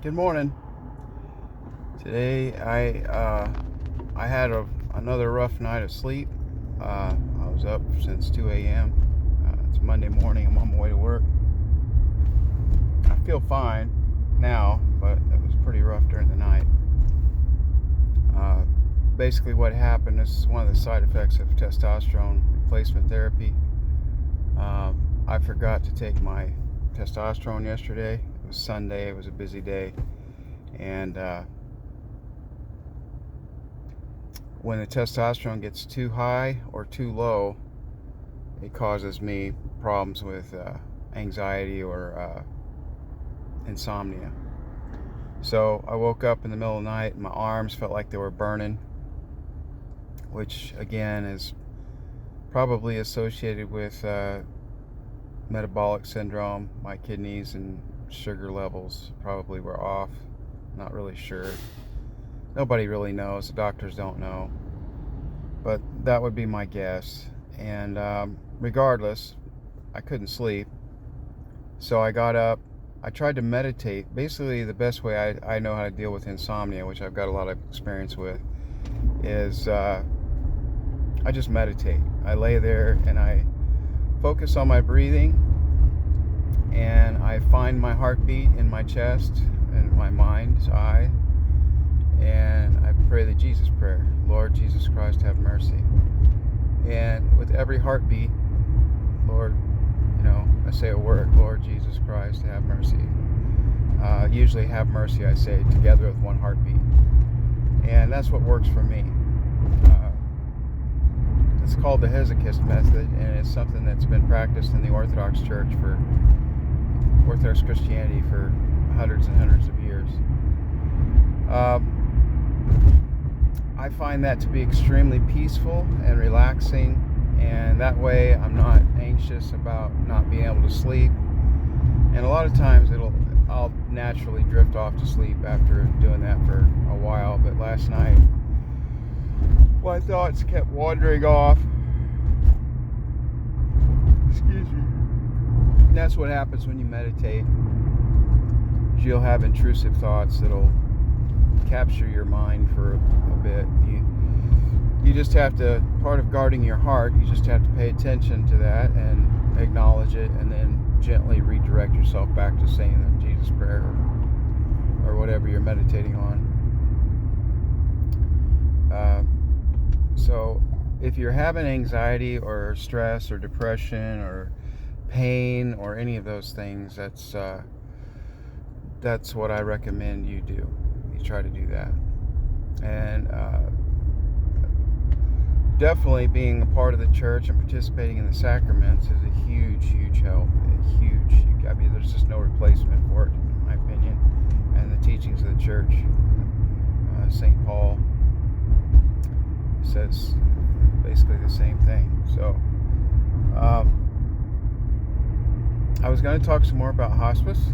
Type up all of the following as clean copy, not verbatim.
Good morning. Today I had another rough night of sleep. I was up since 2 a.m. It's Monday morning. I'm on my way to work. I feel fine now, but it was pretty rough during the night. Basically, what happened, this is one of the side effects of testosterone replacement therapy. I forgot to take my testosterone yesterday. It was Sunday. It was a busy day. And when the testosterone gets too high or too low, it causes me problems with anxiety or insomnia. So I woke up in the middle of the night and my arms felt like they were burning, which again is probably associated with metabolic syndrome. My kidneys and sugar levels probably were off. Not really sure. Nobody really knows. The doctors don't know. But that would be my guess. And regardless, I couldn't sleep. So I got up. I tried to meditate. Basically, the best way I know how to deal with insomnia, which I've got a lot of experience with, is I just meditate. I lay there and I focus on my breathing, and I find my heartbeat in my chest and my mind's eye, and I pray the Jesus prayer: Lord Jesus Christ, have mercy. And with every heartbeat, Lord, I say a word: Lord Jesus Christ, have mercy. Usually have mercy, I say, together with one heartbeat. And that's what works for me. It's called the Hesychist method, and it's something that's been practiced in the Orthodox Church for Orthodox Christianity for hundreds and hundreds of years. I find that to be extremely peaceful and relaxing, and that way I'm not anxious about not being able to sleep. And a lot of times I'll naturally drift off to sleep after doing that for a while, but last night my thoughts kept wandering off. Excuse me. And that's what happens when you meditate. You'll have intrusive thoughts that'll capture your mind for a bit. You just have to, part of guarding your heart, you just have to pay attention to that and acknowledge it, and then gently redirect yourself back to saying the Jesus prayer or whatever you're meditating on. So if you're having anxiety or stress or depression or pain or any of those things, that's what I recommend you do. You try to do that. And definitely being a part of the church and participating in the sacraments is a huge, huge help. There's just no replacement for it, in my opinion. And the teachings of the church, St. Paul says basically the same thing. So I was going to talk some more about hospice.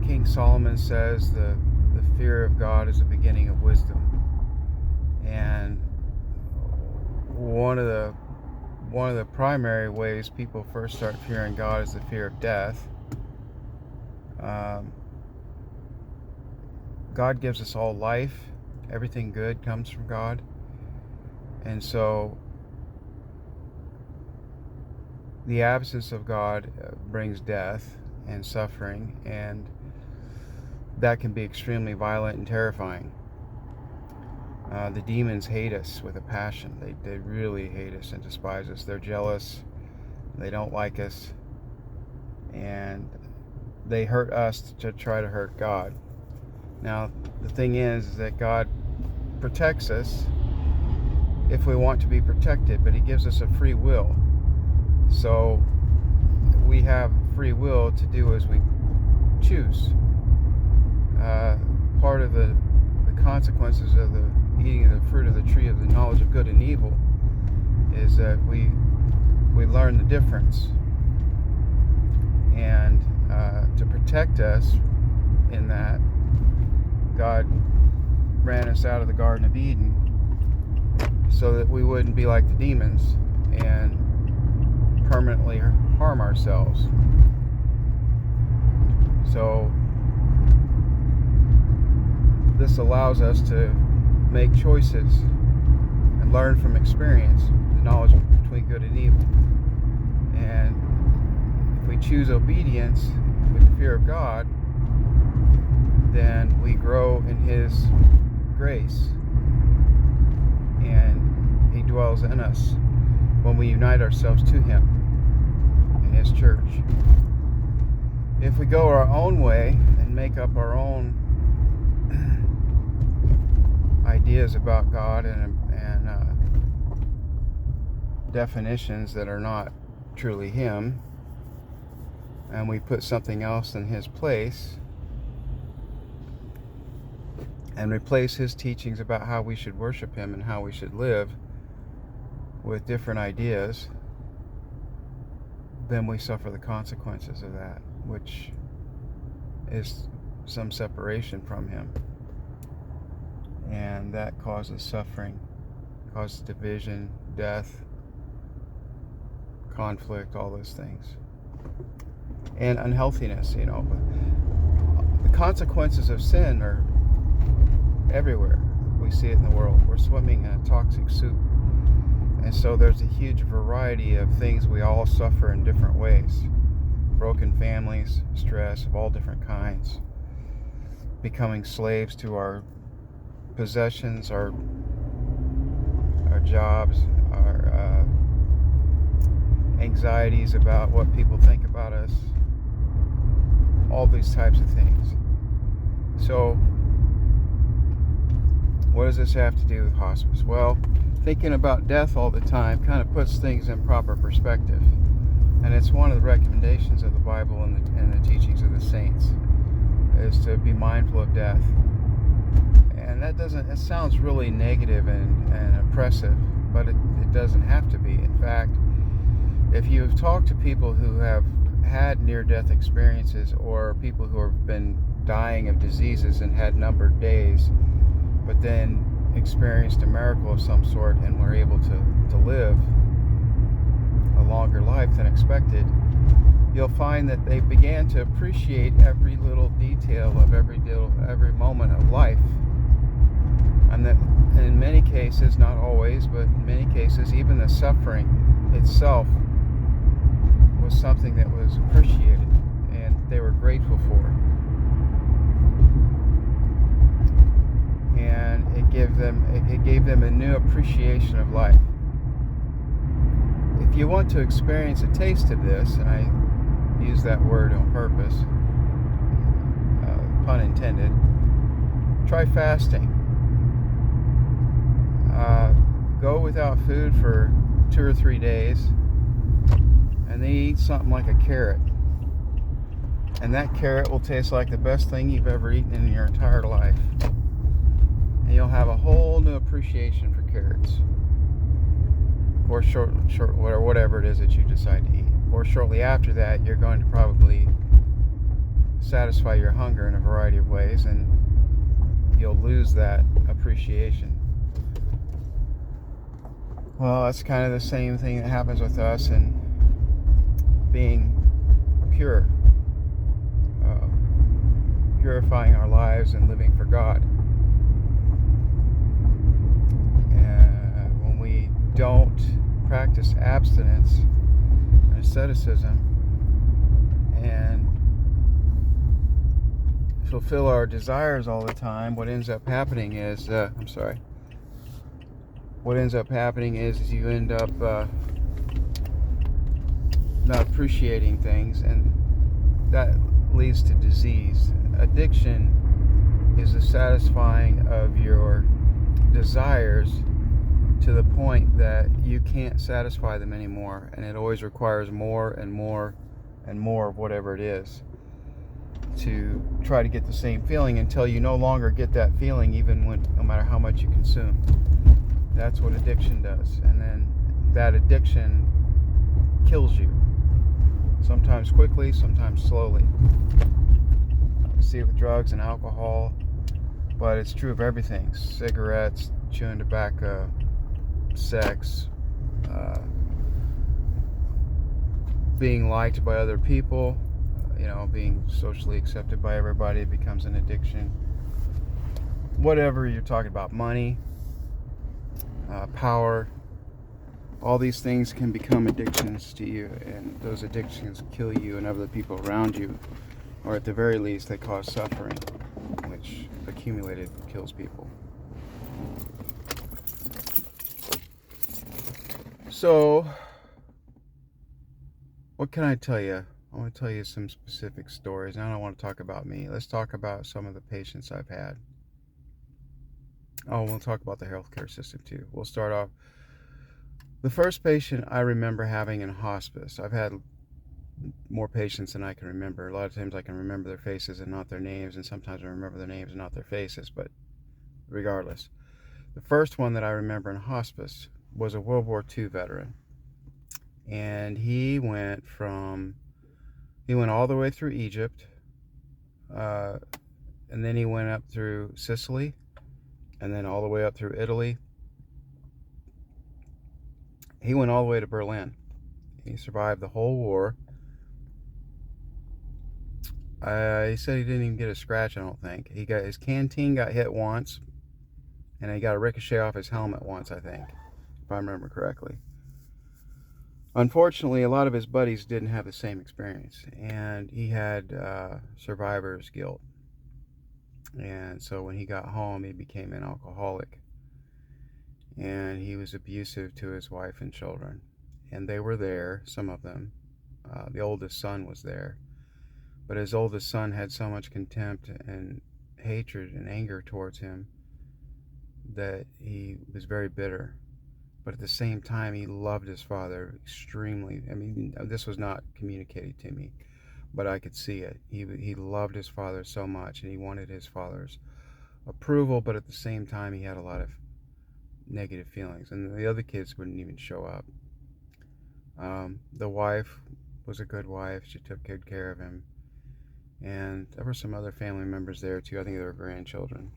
King Solomon says the fear of God is the beginning of wisdom, and one of the primary ways people first start fearing God is the fear of death. God gives us all life. Everything good comes from God. And so the absence of God brings death and suffering, and that can be extremely violent and terrifying. The demons hate us with a passion. They really hate us and despise us. They're jealous. They don't like us. And they hurt us to try to hurt God. Now, the thing is that God protects us if we want to be protected, but He gives us a free will. So we have free will to do as we choose. Part of the consequences of the eating of the fruit of the tree of the knowledge of good and evil is that we learn the difference. And to protect us in that, God ran us out of the Garden of Eden so that we wouldn't be like the demons and permanently harm ourselves. So this allows us to make choices and learn from experience the knowledge between good and evil. And if we choose obedience with the fear of God, then we grow in His grace, and He dwells in us when we unite ourselves to Him in His church. If we go our own way and make up our own ideas about God and definitions that are not truly Him, and we put something else in His place and replace His teachings about how we should worship Him and how we should live with different ideas, then we suffer the consequences of that, which is some separation from Him. And that causes suffering, causes division, death, conflict, all those things. And unhealthiness, The consequences of sin are everywhere. We see it in the world. We're swimming in a toxic soup. And so there's a huge variety of things we all suffer in different ways. Broken families, stress of all different kinds, becoming slaves to our possessions, our jobs, our anxieties about what people think about us, all these types of things. So what does this have to do with hospice? Well, thinking about death all the time kind of puts things in proper perspective. And it's one of the recommendations of the Bible and the teachings of the saints, is to be mindful of death. And it sounds really negative and oppressive, but it doesn't have to be. In fact, if you've talked to people who have had near-death experiences, or people who have been dying of diseases and had numbered days, but then experienced a miracle of some sort and were able to live a longer life than expected, you'll find that they began to appreciate every little detail of every moment of life. And that in many cases, not always, but in many cases, even the suffering itself was something that was appreciated and they were grateful for. And it gave them a new appreciation of life. If you want to experience a taste of this, and I use that word on purpose, pun intended, try fasting. Go without food for 2 or 3 days, and then eat something like a carrot. And that carrot will taste like the best thing you've ever eaten in your entire life. And you'll have a whole new appreciation for carrots. Or short, or whatever it is that you decide to eat. Or shortly after that, you're going to probably satisfy your hunger in a variety of ways, and you'll lose that appreciation. Well, that's kind of the same thing that happens with us in being pure, purifying our lives and living for God. And when we don't practice abstinence and asceticism and fulfill our desires all the time, what ends up happening is you end up not appreciating things, and that leads to disease. Addiction is the satisfying of your desires to the point that you can't satisfy them anymore, and it always requires more and more and more of whatever it is to try to get the same feeling, until you no longer get that feeling no matter how much you consume. That's what addiction does. And then that addiction kills you, sometimes quickly, sometimes slowly. You see it with drugs and alcohol, but it's true of everything: cigarettes, chewing tobacco, sex, being liked by other people, being socially accepted by everybody becomes an addiction. Whatever you're talking about, money, power, all these things can become addictions to you, and those addictions kill you and other people around you, or at the very least, they cause suffering, which accumulated kills people. So, what can I tell you? I want to tell you some specific stories. I don't want to talk about me. Let's talk about some of the patients I've had. Oh, we'll talk about the healthcare system too. We'll start off. The first patient I remember having in hospice, I've had more patients than I can remember. A lot of times I can remember their faces and not their names, and sometimes I remember their names and not their faces, but regardless. The first one that I remember in hospice was a World War II veteran. And he went all the way through Egypt, and then he went up through Sicily, and then all the way up through Italy. He went all the way to Berlin. He survived the whole war. He said he didn't even get a scratch, I don't think. His canteen got hit once, and he got a ricochet off his helmet once, I think, if I remember correctly. Unfortunately, a lot of his buddies didn't have the same experience, and he had survivor's guilt. And so when he got home, he became an alcoholic, and he was abusive to his wife and children. And they were there, some of them. The oldest son was there, but his oldest son had so much contempt and hatred and anger towards him that he was very bitter. But at the same time, he loved his father extremely. I mean, this was not communicated to me, but I could see it. He loved his father so much, and he wanted his father's approval, but at the same time, he had a lot of negative feelings, and the other kids wouldn't even show up. The wife was a good wife. She took good care of him, and there were some other family members there too. I think they were grandchildren.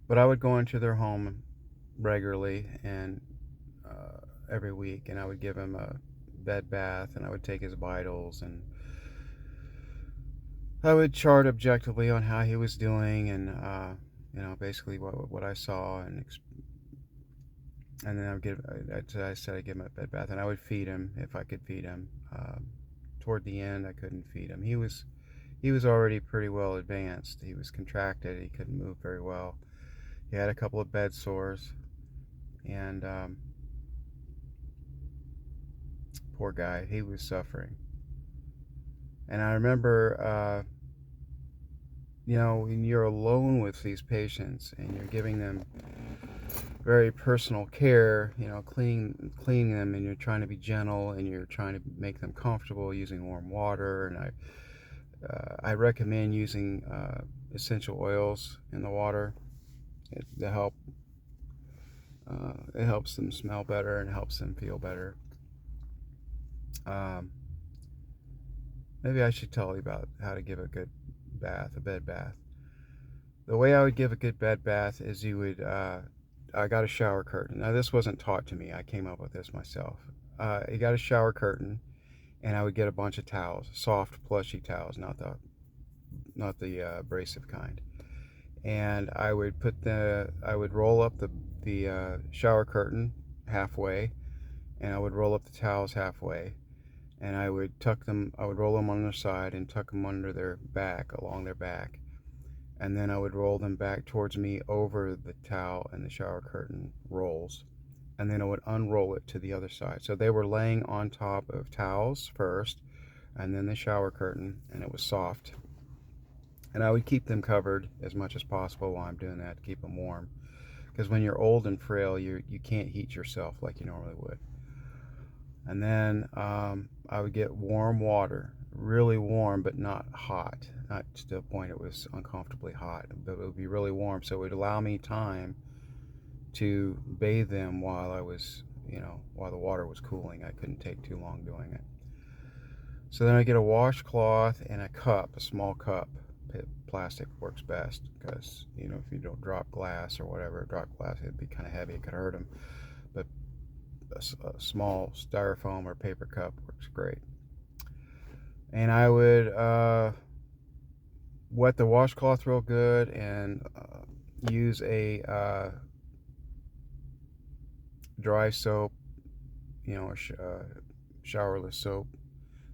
But I would go into their home regularly and every week, and I would give him a bed bath, and I would take his vitals, and I would chart objectively on how he was doing, and basically what I saw, and then I said I'd give him a bed bath, and I would feed him if I could feed him. Toward the end, I couldn't feed him. He was already pretty well advanced. He was contracted. He couldn't move very well. He had a couple of bed sores, and poor guy, he was suffering. And I remember, when you're alone with these patients and you're giving them very personal care, cleaning them, and you're trying to be gentle, and you're trying to make them comfortable using warm water. And I recommend using essential oils in the water. It helps them smell better and helps them feel better. Maybe I should tell you about how to give a good bath, a bed bath. The way I would give a good bed bath is I got a shower curtain. Now, this wasn't taught to me. I came up with this myself. You got a shower curtain, and I would get a bunch of towels, soft, plushy towels, not the abrasive kind. And I would roll up the shower curtain halfway, and I would roll up the towels halfway, and I would roll them on their side and tuck them under their back, along their back. And then I would roll them back towards me over the towel and the shower curtain rolls. And then I would unroll it to the other side. So they were laying on top of towels first, and then the shower curtain, and it was soft. And I would keep them covered as much as possible while I'm doing that to keep them warm. Because when you're old and frail, you can't heat yourself like you normally would. And then I would get warm water, really warm, but not hot. Not to the point it was uncomfortably hot, but it would be really warm. So it would allow me time to bathe them while while the water was cooling. I couldn't take too long doing it. So then I get a washcloth and a cup, a small cup. Plastic works best because, if you don't drop glass or whatever, it'd be kind of heavy. It could hurt them. But a small styrofoam or paper cup works great. And I would wet the washcloth real good and use a dry soap, or showerless soap.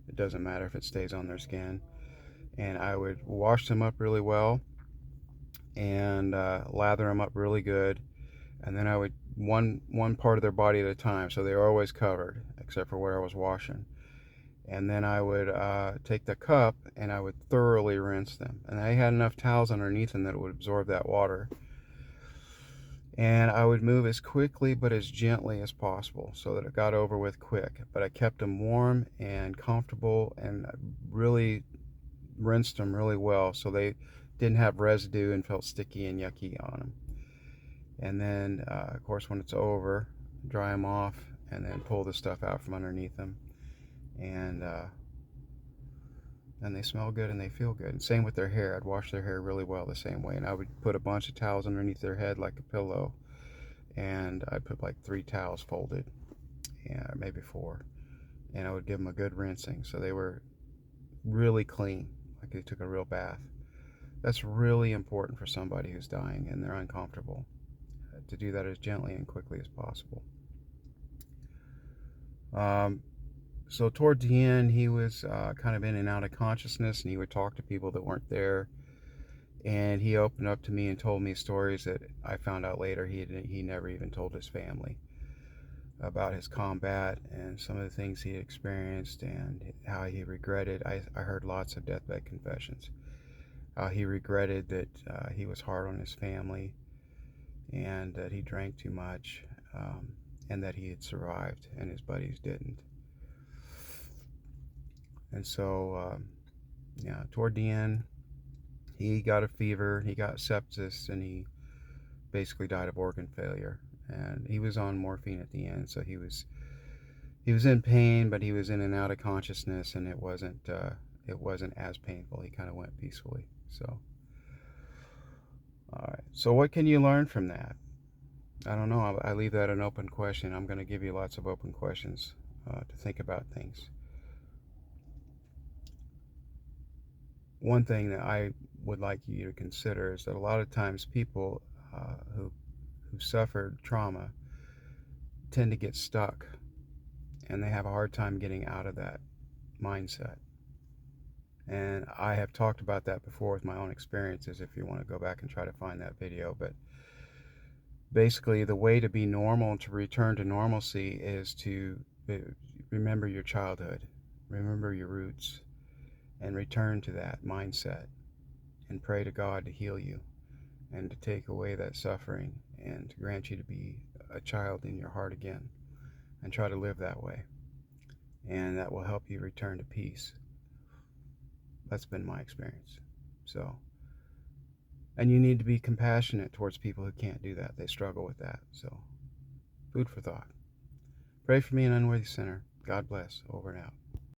It doesn't matter if it stays on their skin. And I would wash them up really well and lather them up really good. And then I would one part of their body at a time, so they were always covered except for where I was washing. And then I would take the cup and I would thoroughly rinse them. And I had enough towels underneath them that it would absorb that water. And I would move as quickly but as gently as possible so that it got over with quick. But I kept them warm and comfortable and really rinsed them really well so they didn't have residue and felt sticky and yucky on them. And then, of course, when it's over, dry them off and then pull the stuff out from underneath them. And they smell good and they feel good. And same with their hair. I'd wash their hair really well the same way. And I would put a bunch of towels underneath their head like a pillow. And I'd put like 3 towels folded, maybe 4. And I would give them a good rinsing so they were really clean, like they took a real bath. That's really important for somebody who's dying and they're uncomfortable, to do that as gently and quickly as possible. So toward the end, he was kind of in and out of consciousness, and he would talk to people that weren't there. And he opened up to me and told me stories that I found out later he never even told his family, about his combat and some of the things he experienced and how he regretted. I heard lots of deathbed confessions. How he regretted that he was hard on his family and that he drank too much, and that he had survived and his buddies didn't. And so, toward the end, he got a fever, he got sepsis, and he basically died of organ failure. And he was on morphine at the end, so he was in pain, but he was in and out of consciousness, and it wasn't as painful. He kind of went peacefully. So, all right. So what can you learn from that? I don't know. I leave that an open question. I'm going to give you lots of open questions to think about things. One thing that I would like you to consider is that a lot of times people who suffered trauma tend to get stuck, and they have a hard time getting out of that mindset. And I have talked about that before with my own experiences, if you want to go back and try to find that video. But basically, the way to be normal and to return to normalcy is to remember your childhood, remember your roots, and return to that mindset and pray to God to heal you and to take away that suffering and to grant you to be a child in your heart again, and try to live that way. And that will help you return to peace. That's been my experience. So, and you need to be compassionate towards people who can't do that. They struggle with that. So, food for thought. Pray for me, an unworthy sinner. God bless. Over and out.